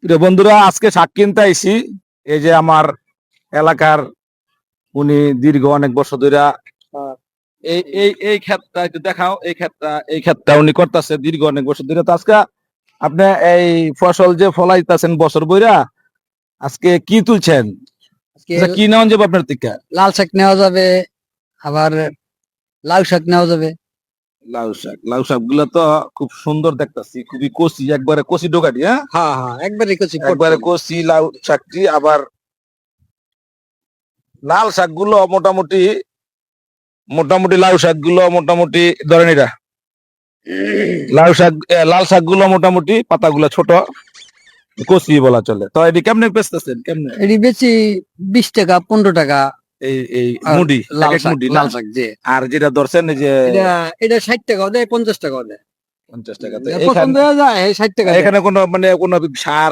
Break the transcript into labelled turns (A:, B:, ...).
A: প্রিয় বন্ধুরা, আজকে শাক কিনতে আইছি। এই যে আমার এলাকার উনি দীর্ঘ অনেক বছর ধরে এই ক্ষেতটা একটু দেখাও। এই ক্ষেতটা উনি করতেছে দীর্ঘ অনেক বছর ধরে। তো আজকে আপনি এই ফসল যে ফলাইতেছেন বছর বইরা, আজকে কি তুলছেন?
B: আজকে
A: আচ্ছা, কি নেওয়া যাবে আপনার থেকে?
B: লাল শাক নেওয়া যাবে, আবার লাউ শাক নেওয়া যাবে।
A: লাউ শাক গুলা তো খুব সুন্দর দেখতাছি, খুবই কচি, একবারে কচি ডোকাটি। হ্যাঁ,
B: হ্যাঁ হ্যাঁ, একবারে কচি
A: একবারে
B: পটল।
A: কচি লাউ শাকটি। আবার লাল শাক গুলো মোটামুটি মোটামুটি লাউ শাক গুলো মোটামুটি ধরেন এটা লাল শাক গুলো মোটামুটি পাতাগুলো ছোট, কচি বলা চলে। তো এটি কেমনে বেচতেছেন? কেমনে
B: এটি বেশি 20 টাকা 15 টাকা।
A: এই এই
B: আর
A: মুডি, এক
B: লাল
A: এক
B: শাক,
A: মুডি না?
B: লাল শাক যে
A: আর যেটা ধরছেন এই যে
B: এটা এটা 60 টাকাও দেয়, 50 টাকাও দেয়।
A: 50 টাকা। তো
B: পছন্দ হয়ে যায় 60 টাকা দেয়।
A: এখানে কোনো মানে কোনো সার